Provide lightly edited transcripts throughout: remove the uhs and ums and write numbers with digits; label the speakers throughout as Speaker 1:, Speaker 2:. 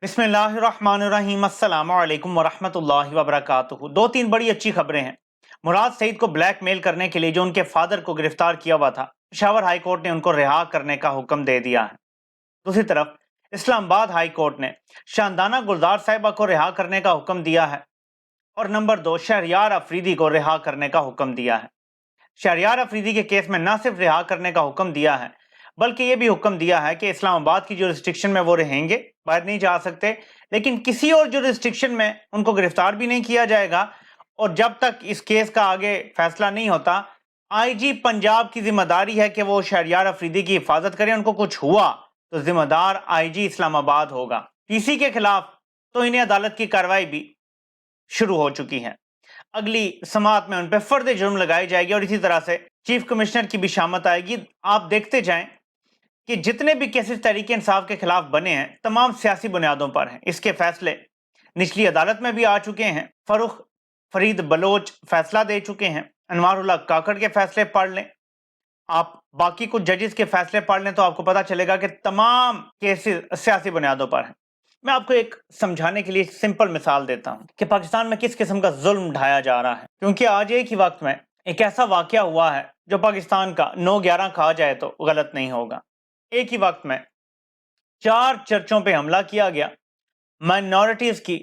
Speaker 1: बिस्मिल्लाहिर्रहमानिर्रहीम अस्सलाम वालेकुम वरहमतुल्लाहि वबरकातुहू। दो तीन बड़ी अच्छी खबरें हैं। मुराद सईद को ब्लैकमेल करने के लिए जो उनके फादर को गिरफ्तार किया हुआ था, पेशावर हाई कोर्ट ने उनको रिहा करने का हुक्म दे दिया है। दूसरी तरफ इस्लामाबाद हाई कोर्ट ने शानदाना गुलजार साहिबा को रिहा करने का हुक्म दिया है और नंबर 2 शहरयार अफरीदी को रिहा करने का हुक्म दिया है। शहरयार अफरीदी के केस में न सिर्फ रिहा करने का हुक्म दिया है, बल्कि यह भी हुक्म दिया है कि इस्लामाबाद की जो रिस्ट्रिक्शन में वो रहेंगे, बाहर नहीं जा सकते, लेकिन किसी और जो रिस्ट्रिक्शन में उनको गिरफ्तार भी नहीं किया जाएगा। और जब तक इस केस का आगे फैसला नहीं होता, आईजी पंजाब की जिम्मेदारी है कि वो शहरयार अफरीदी की हिफाजत करें। उनको कुछ हुआ तो जिम्मेदार आईजी इस्लामाबाद होगा। टीसी के खिलाफ तो इन्हें अदालत की कार्रवाई भी शुरू हो चुकी है। अगली समात में उन पर फर्द जुर्म लगाई जाएगी और इसी तरह से चीफ कमिश्नर की भी शामत आएगी। आप देखते जाएं कि जितने भी केसेस तहरीक इंसाफ के खिलाफ बने हैं, तमाम सियासी बुनियादों पर हैं। इसके फैसले निचली अदालत में भी आ चुके हैं। फरूख फरीद बलोच फैसला दे चुके हैं। अनवारुल्लाह काकड़ के फैसले पढ़ लें, आप बाकी कुछ जजेस के फैसले पढ़ लें तो आपको पता चलेगा कि तमाम केसेस सियासी बुनियादों पर हैं। मैं आपको एक समझाने के लिए सिंपल मिसाल देता हूं कि पाकिस्तान में किस किस्म का जुल्म ढाया जा रहा है, क्योंकि आज एक ही वक्त में एक ऐसा वाकया हुआ है जो पाकिस्तान का 9/11 कहा जाए तो गलत नहीं होगा। एक ही वक्त में 4 चर्चों पे हमला किया गया, माइनॉरिटीज की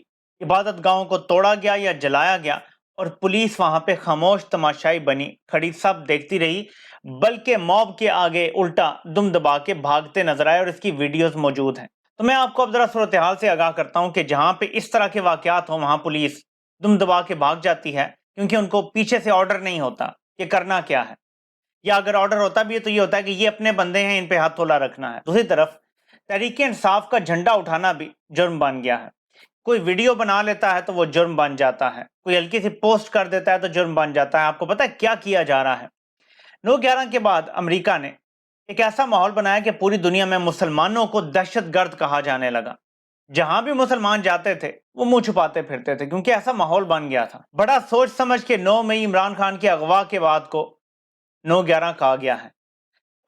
Speaker 1: इबादत गाहों को तोड़ा गया या जलाया गया और पुलिस वहां पे खामोश तमाशाई बनी खड़ी, सब देखती रही, बल्कि मॉब के आगे उल्टा दुम दबा के भागते नजर आए और इसकी वीडियोस मौजूद हैं। तो मैं आपको अब जरा सूरत हाल से आगाह करता हूं कि जहां पे इस तरह के वाकयात हो वहां पुलिस दुम दबा के भाग जाती है, क्योंकि उनको पीछे से ऑर्डर नहीं होता कि करना क्या है, या अगर ऑर्डर होता भी है तो ये होता है कि ये अपने बंदे हैं, इन पे हाथ थोला रखना है। दूसरी तरफ तहरीक इंसाफ का झंडा उठाना भी जुर्म बन गया है। कोई वीडियो बना लेता है तो वो जुर्म बन जाता है, कोई हल्की सी पोस्ट कर देता है तो जुर्म बन जाता है। आपको पता है क्या किया जा रहा है? 9/11 के बाद अमेरिका ने एक ऐसा माहौल बनाया कि पूरी दुनिया में मुसलमानों को दहशतगर्द कहा जाने लगा। जहां भी मुसलमान जाते थे वो मुंह छुपाते फिरते थे, क्योंकि ऐसा माहौल बन गया था। बड़ा सोच समझ के 9 मई इमरान खान के अगवा के बाद को 9/11 कहा गया है,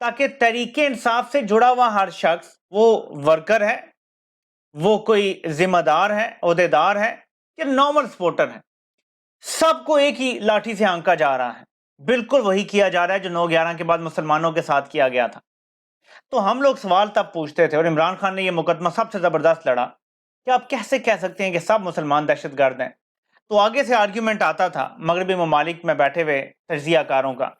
Speaker 1: ताकि तहरीके इंसाफ से जुड़ा हुआ हर शख्स, वो वर्कर है, वो कोई जिम्मेदार है, ओहदेदार है या नॉर्मल सपोर्टर है, सबको एक ही लाठी से आंका जा रहा है। बिल्कुल वही किया जा रहा है जो 9/11 के बाद मुसलमानों के साथ किया गया था। तो हम लोग सवाल तब पूछते थे, और इमरान खान ने यह मुकदमा सबसे जबरदस्त लड़ा, कि आप कैसे कह सकते हैं कि सब मुसलमान दहशतगर्द हैं? तो आगे से आर्ग्यूमेंट आता था मगरबी ममालिक में बैठे हुए तजियाकारों का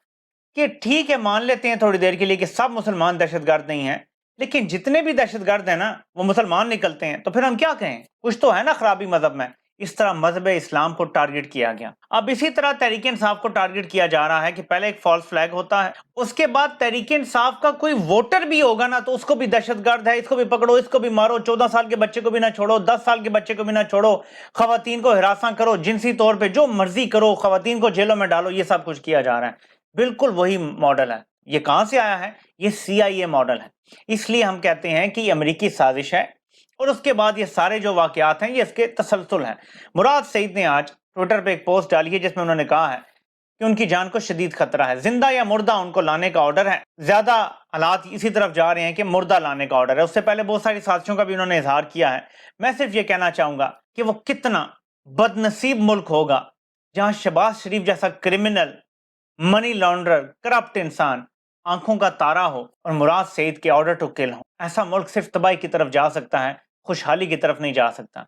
Speaker 1: कि ठीक है, मान लेते हैं थोड़ी देर के लिए कि सब मुसलमान दहशतगर्द नहीं हैं, लेकिन जितने भी दहशतगर्द हैं ना वो मुसलमान निकलते हैं, तो फिर हम क्या कहें? कुछ तो है ना खराबी मजहब में। इस तरह मजहब इस्लाम को टारगेट किया गया। अब इसी तरह तहरीक इंसाफ को टारगेट किया जा रहा है कि पहले एक फॉल्स फ्लैग होता है, उसके बाद तहरीक इंसाफ का कोई वोटर भी होगा ना तो उसको भी दहशतगर्द है, इसको भी पकड़ो, इसको भी मारो, 14 साल के बच्चे को भी ना छोड़ो, 10 साल के बच्चे को भी ना छोड़ो, खवातीन को हिरासा करो, जिनसी तौर पर जो मर्जी करो, खवातीन को जेलों में डालो। ये सब कुछ किया जा रहा है। बिल्कुल वही मॉडल है। ये कहां से आया है? ये CIA मॉडल है। इसलिए हम कहते हैं कि ये अमेरिकी साजिश है, और उसके बाद ये सारे जो वाकयात हैं ये इसके तसलसल हैं। मुराद सईद ने आज ट्विटर पे एक पोस्ट डाली है जिसमें उन्होंने कहा है कि उनकी जान को शदीद खतरा है, जिंदा या मुर्दा उनको लाने का ऑर्डर है। ज्यादा हालात इसी तरफ जा रहे हैं कि मुर्दा लाने का ऑर्डर है। उससे पहले बहुत सारी साजिशों का भी उन्होंने इजहार किया है। मैं सिर्फ ये कहना चाहूंगा कि वो कितना बदनसीब मुल्क होगा जहां शहबाज शरीफ जैसा क्रिमिनल, मनी लॉन्ड्रर, करप्ट इंसान आंखों का तारा हो और मुराद सईद के ऑर्डर टू किल हो। ऐसा मुल्क सिर्फ तबाही की तरफ जा सकता है, खुशहाली की तरफ नहीं जा सकता।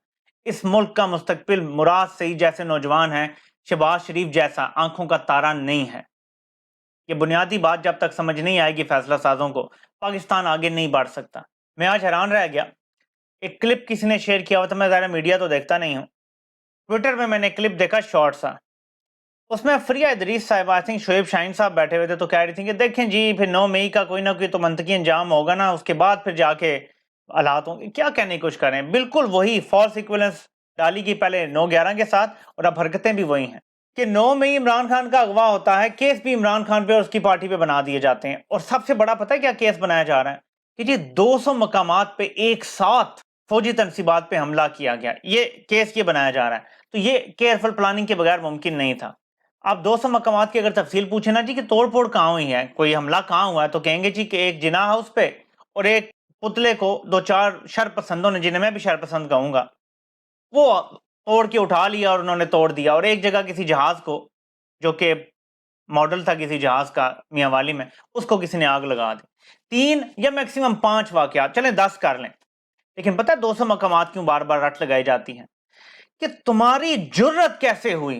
Speaker 1: इस मुल्क का मुस्तकबिल मुराद सईद जैसे नौजवान है, शहबाज शरीफ जैसा आंखों का तारा नहीं है। ये बुनियादी बात जब तक समझ नहीं आएगी फैसला साजों को, पाकिस्तान आगे नहीं बढ़ सकता। मैं आज हैरान रह गया, एक क्लिप किसी ने शेयर किया हुआ था। मैं ज़्यादा मीडिया तो देखता नहीं हूँ, ट्विटर में मैंने क्लिप देखा, शॉर्ट सा। उसमें फरिया इदरीस साहब, आई थिंक शोएब शाहीन साहब बैठे हुए थे, तो कह रही थी कि देखें जी, फिर 9 मई का कोई ना कोई तो मंतकी अंजाम होगा ना, उसके बाद फिर जाके हालात होंगे। क्या कहने की कोशिश कर रहे हैं? बिल्कुल वही फॉल्स इक्विवेलेंस डाली गई पहले 9/11 के साथ, और अब हरकतें भी वही हैं कि 9 मई इमरान खान का अगवा होता है, केस भी इमरान खान पे और उसकी पार्टी पे बना दिए जाते हैं। और सबसे बड़ा पता है क्या केस बनाया जा रहा है? कि जी 200 मकामात पे एक साथ फौजी तनसीबात पे हमला किया गया, ये केस ये बनाया जा रहा है। तो ये केयरफुल प्लानिंग के बगैर मुमकिन नहीं था। आप 200 मकामात की अगर तफसील पूछे ना जी कि तोड़ फोड़ कहाँ हुई है, कोई हमला कहाँ हुआ है, तो कहेंगे जी कि एक जिना हाउस पे और एक पुतले को दो चार शरपसंदों ने, जिन्हें मैं भी शरपसंद कहूंगा, वो तोड़ के उठा लिया और उन्होंने तोड़ दिया। और एक जगह किसी जहाज को, जो कि मॉडल था किसी जहाज का मियांवाली में, उसको किसी ने आग लगा दी। 3 या मैक्सिमम 5 वाकयात, चलें 10 कर लें, लेकिन पता है 200 मकामात क्यों बार बार रट लगाई जाती हैं? कि तुम्हारी जुर्रत कैसे हुई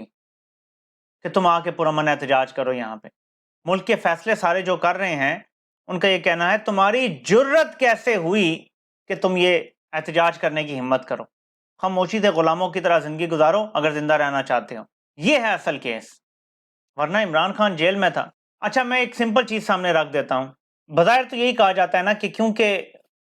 Speaker 1: कि तुम आके पुरअमन एहतजाज करो। यहाँ पे मुल्क के फैसले सारे जो कर रहे हैं, उनका ये कहना है तुम्हारी जुर्रत कैसे हुई कि तुम ये एहतजाज करने की हिम्मत करो। खामोशी से गुलामों की तरह जिंदगी गुजारो अगर जिंदा रहना चाहते हो। ये है असल केस, वरना इमरान खान जेल में था। अच्छा, मैं एक सिंपल चीज सामने रख देता हूँ। बज़ाहिर तो यही कहा जाता है ना कि क्योंकि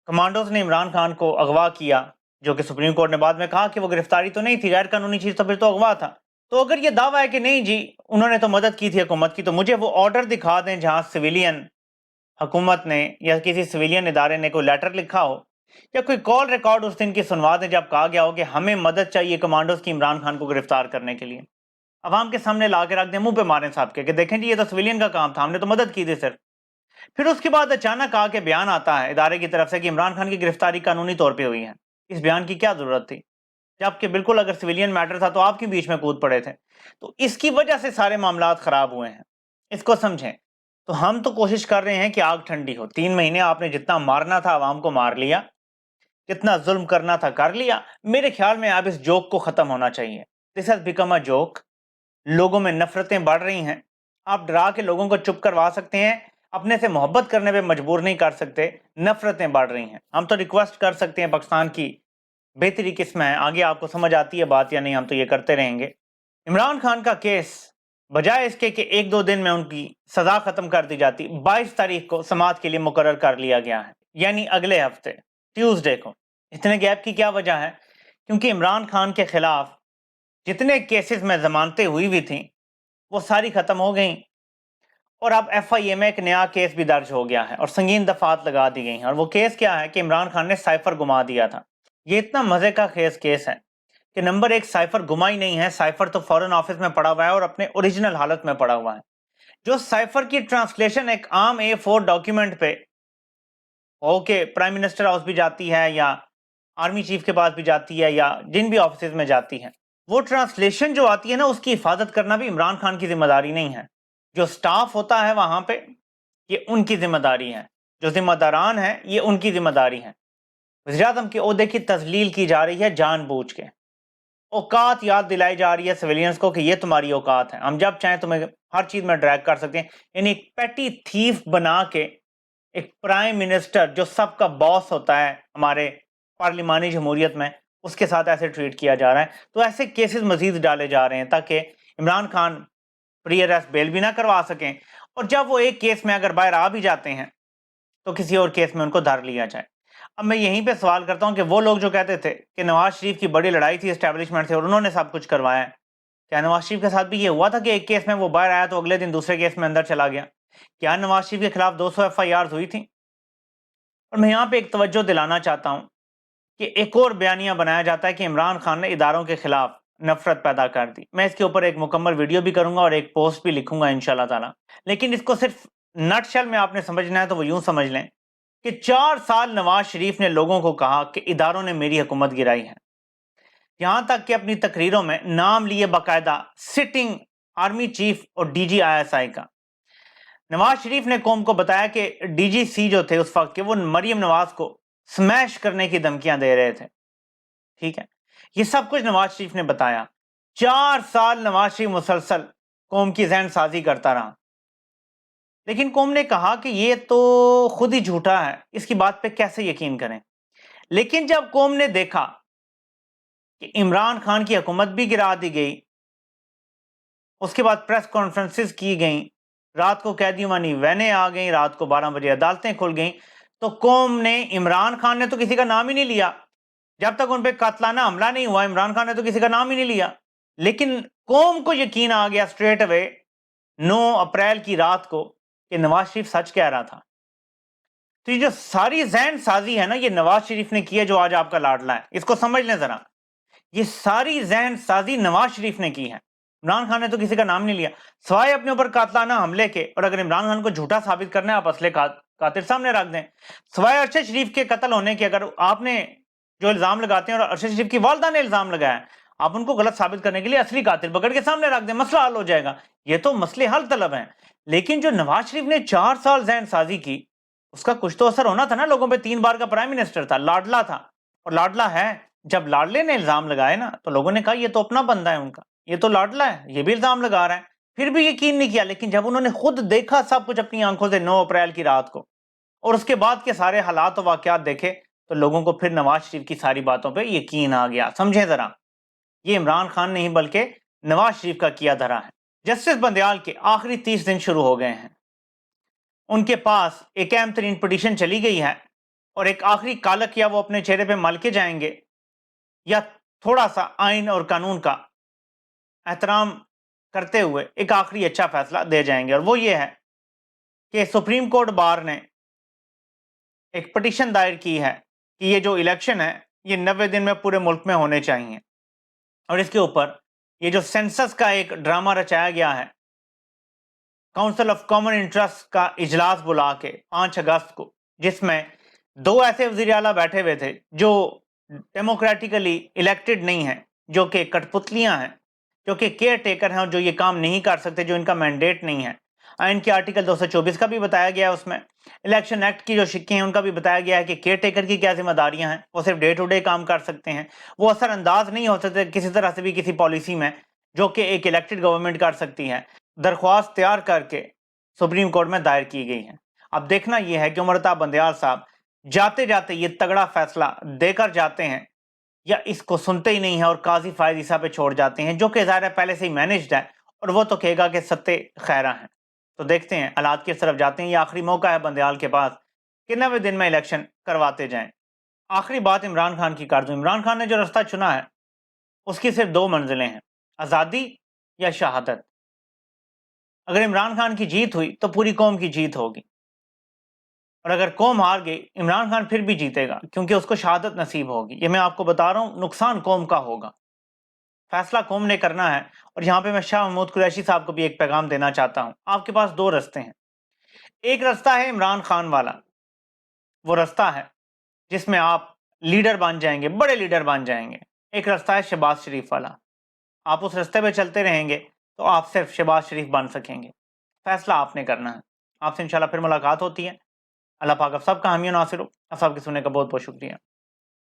Speaker 1: कमांडोज ने इमरान खान को अगवा किया, जो कि सुप्रीम कोर्ट ने बाद में कहा कि वो गिरफ्तारी तो नहीं थी, गैर कानूनी चीज, तो फिर तो अगवा था। तो अगर ये दावा है कि नहीं जी उन्होंने तो मदद की थी हुकूमत की, तो मुझे वो ऑर्डर दिखा दें जहां सिविलियन हुकूमत ने या किसी सिविलियन इदारे ने कोई लेटर लिखा हो, या कोई कॉल रिकॉर्ड उस दिन की सुनवा दें जब कहा गया हो कि हमें मदद चाहिए कमांडोज की इमरान खान को गिरफ्तार करने के लिए। अवाम के सामने ला के रख दें, मुंह पे मारें साहब के कि देखें जी ये तो सिविलियन का काम था, हमने तो मदद की थी सिर्फ। फिर उसके बाद अचानक आके बयान आता है इदारे की तरफ से कि इमरान खान की गिरफ्तारी कानूनी तौर पे हुई है। इस बयान की क्या जरूरत थी, जबकि बिल्कुल अगर सिविलियन मैटर था तो आप क्यों बीच में कूद पड़े थे? तो इसकी वजह से सारे मामलात खराब हुए हैं, इसको समझें। तो हम तो कोशिश कर रहे हैं कि आग ठंडी हो। 3 महीने आपने जितना मारना था आवाम को मार लिया, जितना जुल्म करना था कर लिया। मेरे ख्याल में अब इस जोक को खत्म होना चाहिए। This has become a joke. लोगों में नफरतें बढ़ रही हैं। आप डरा के लोगों को चुप करवा सकते हैं, अपने से मोहब्बत करने पे मजबूर नहीं कर सकते। नफरतें बढ़ रही हैं। हम तो रिक्वेस्ट कर सकते हैं, पाकिस्तान की बेहतरी किस्म है, आगे आपको समझ आती है बात या नहीं, हम तो ये करते रहेंगे। इमरान खान का केस बजाय इसके कि 1-2 दिन में उनकी सजा खत्म कर दी जाती, 22 तारीख को समाअत के लिए मुकर्रर कर लिया गया है, यानी अगले हफ्ते ट्यूसडे को। इतने गैप की क्या वजह है? क्योंकि इमरान खान के खिलाफ जितने केसेस में जमानतें हुई हुई थी वो सारी खत्म हो गई, और अब FIA में एक नया केस भी दर्ज हो गया है और संगीन दफात लगा दी गई हैं। और वो केस क्या है कि इमरान खान ने साइफर गुमा दिया था। ये इतना मजे का केस है कि नंबर 1, साइफर गुमा ही नहीं है, साइफर तो फॉरेन ऑफिस में पड़ा हुआ है और अपने ओरिजिनल हालत में पड़ा हुआ है। जो साइफर की ट्रांसलेशन एक आम A4 डॉक्यूमेंट पे ओके प्राइम मिनिस्टर हाउस भी जाती है या आर्मी चीफ के पास भी जाती है या जिन भी ऑफिस में जाती है, वो ट्रांसलेशन जो आती है ना, उसकी हिफाजत करना भी इमरान खान की जिम्मेदारी नहीं है। जो स्टाफ होता है वहां पे, ये उनकी जिम्मेदारी है। जो जिम्मेदारान है ये उनकी जिम्मेदारी है। वज़ीर-ए-आज़म के ओहदे की तजलील की जा रही है जानबूझ के। औकात याद दिलाई जा रही है सिविलियंस को कि ये तुम्हारी औकात है, हम जब चाहें तुम्हें हर चीज में ड्रैग कर सकते हैं। यानी एक पेटी थीफ बना के एक प्राइम मिनिस्टर जो सबका बॉस होता है हमारे पार्लिमानी जमहूरियत में, उसके साथ ऐसे ट्रीट किया जा रहा है। तो ऐसे केसेस मजीद डाले जा रहे हैं ताकि Imran Khan pre arrest bell भी ना करवा सकें, और जब वो एक केस में अगर बाहर आ भी जाते हैं तो किसी और केस में उनको धर लिया जाए। अब मैं यहीं पे सवाल करता हूं कि वो लोग जो कहते थे कि नवाज शरीफ की बड़ी लड़ाई थी एस्टेब्लिशमेंट से और उन्होंने सब कुछ करवाया है, क्या नवाज शरीफ के साथ भी ये हुआ था कि एक केस में वो बाहर आया तो अगले दिन दूसरे केस में अंदर चला गया? क्या नवाज शरीफ के खिलाफ 200 FIR हुई थी? और मैं यहाँ पे एक तवज्जो दिलाना चाहता हूँ कि एक और बयानिया बनाया जाता है कि इमरान खान ने इदारों के खिलाफ नफरत पैदा कर दी। मैं इसके ऊपर एक मुकम्मल वीडियो भी करूंगा और एक पोस्ट भी लिखूंगा इंशाल्लाह ताला। लेकिन इसको सिर्फ नटशेल में आपने समझना है तो वो यूं समझ लें कि 4 साल नवाज शरीफ ने लोगों को कहा कि इदारों ने मेरी हुकूमत गिराई है। यहां तक कि अपनी तकरीरों में नाम लिए बाकायदा सिटिंग आर्मी चीफ और DG ISI का। नवाज शरीफ ने कौम को बताया कि DGC जो थे उस वक्त के, वो मरियम नवाज को स्मैश करने की धमकियां दे रहे थे। ठीक है, ये सब कुछ नवाज शरीफ ने बताया। 4 साल नवाज शरीफ मुसलसल कौम की जहन साजी करता रहा, लेकिन कौम ने कहा कि ये तो खुद ही झूठा है, इसकी बात पे कैसे यकीन करें। लेकिन जब कौम ने देखा कि इमरान खान की हुकूमत भी गिरा दी गई, उसके बाद प्रेस कॉन्फ्रेंसेस की गई, रात को कैदियों वाली वैनें आ गई, रात को 12 बजे अदालतें खुल गई, तो कौम ने, इमरान खान ने तो किसी का नाम ही नहीं लिया। जब तक उन पर कातलाना हमला नहीं हुआ इमरान खान ने तो किसी का नाम ही नहीं लिया। लेकिन कौम को यकीन आ गया स्ट्रेट अवे 9 अप्रैल की रात को कि नवाज शरीफ सच कह रहा था। तो ये जो सारी जहन साजी है ना, ये नवाज शरीफ ने की है जो आज आपका लाडला है, इसको समझ लें जरा। ये सारी जहन साजी नवाज शरीफ ने की है, इमरान खान ने तो किसी का नाम नहीं लिया, सवाए अपने ऊपर कातलाना हमले के। और अगर इमरान खान को झूठा साबित करना है, आप असले का कातिल सामने रख दें। सवाए अरशद शरीफ के कत्ल होने के अगर आपने जो इल्जाम लगाते हैं और अरशद शरीफ की वालदा ने इल्जाम लगाया, आप उनको गलत साबित करने के लिए असली कातिल पकड़ के सामने रख दें, मसला हल हो जाएगा। ये तो मसले हल तलब हैं। लेकिन जो नवाज शरीफ ने 4 साल ज़हन साजी की, उसका कुछ तो असर होना था ना। लोगों पे 3 बार का प्राइम मिनिस्टर था, लाडला था और लाडला है। जब लाडले ने इल्जाम लगाए ना, तो लोगों ने कहा ये तो अपना बंदा है उनका, ये तो लाडला है, ये भी इल्जाम लगा रहा है। फिर भी यकीन नहीं किया। लेकिन जब उन्होंने खुद देखा सब कुछ अपनी आंखों से 9 अप्रैल की रात को, और उसके बाद के सारे हालात और वाकयात देखे, तो लोगों को फिर नवाज शरीफ की सारी बातों पे यकीन आ गया। समझें जरा, ये इमरान खान नहीं बल्कि नवाज शरीफ का किया धरा है। जस्टिस बंदयाल के आखिरी 30 दिन शुरू हो गए हैं। उनके पास एक अहम तरीन पिटीशन चली गई है और एक आखिरी कालक या वो अपने चेहरे पे मल के जाएंगे या थोड़ा सा आइन और कानून का एहतराम करते हुए एक आखिरी अच्छा फैसला दे जाएंगे। और वो ये है कि सुप्रीम कोर्ट बार ने एक पिटीशन दायर की है कि ये जो इलेक्शन है ये 90 दिन में पूरे मुल्क में होने चाहिए। और इसके ऊपर ये जो सेंसस का एक ड्रामा रचाया गया है, काउंसिल ऑफ कॉमन इंटरेस्ट का इजलास बुला के 5 अगस्त को, जिसमें 2 ऐसे वज़ीर आला बैठे हुए थे जो डेमोक्रेटिकली इलेक्टेड नहीं हैं, जो कि कठपुतलियां हैं, जो कि केयर टेकर हैं और जो ये काम नहीं कर सकते, जो इनका मैंडेट नहीं है। आइन के आर्टिकल 224 का भी बताया गया है, उसमें इलेक्शन एक्ट की जो शिक्के हैं उनका भी बताया गया है कि केयर टेकर की क्या जिम्मेदारियां हैं। वो सिर्फ डे टू डे काम कर सकते हैं, वो असरअंदाज नहीं हो सकते किसी तरह से भी किसी पॉलिसी में जो कि एक इलेक्टेड गवर्नमेंट कर सकती है। दरख्वास्त तैयार करके सुप्रीम कोर्ट में दायर की गई है। अब देखना यह है कि उमरता बंदयाल साहब जाते जाते ये तगड़ा फैसला देकर जाते हैं या इसको सुनते ही नहीं है और काजी फायद ईसा पे छोड़ जाते हैं, जो कि ज़ाहिर है पहले से ही मैनेज्ड है और वो तो कहेगा कि सत्ते खैरा हैं। तो देखते हैं, हालात की तरफ जाते हैं। ये आखिरी मौका है बंदयाल के पास कि 90 दिन में इलेक्शन करवाते जाएं। आखिरी बात इमरान खान की कर दूं। इमरान खान ने जो रास्ता चुना है उसकी सिर्फ 2 मंजिलें हैं, आज़ादी या शहादत। अगर इमरान खान की जीत हुई तो पूरी कौम की जीत होगी, और अगर कौम हार गई इमरान खान फिर भी जीतेगा क्योंकि उसको शहादत नसीब होगी। ये मैं आपको बता रहा हूँ, नुकसान कौम का होगा, फैसला कौम ने करना है। और यहाँ पे मैं शाह महमूद कुरैशी साहब को भी एक पैगाम देना चाहता हूँ। आपके पास 2 रास्ते हैं। एक रास्ता है इमरान खान वाला, वो रास्ता है जिसमें आप लीडर बन जाएंगे, बड़े लीडर बन जाएंगे। एक रास्ता है शहबाज शरीफ वाला, आप उस रास्ते पे चलते रहेंगे तो आप सिर्फ शहबाज शरीफ बन सकेंगे। फैसला आपने करना है। आपसे इंशाल्लाह फिर मुलाकात होती है। अल्लाह पाक आप सबका हामी नासिर हो। आप सबके सुनने का बहुत बहुत शुक्रिया।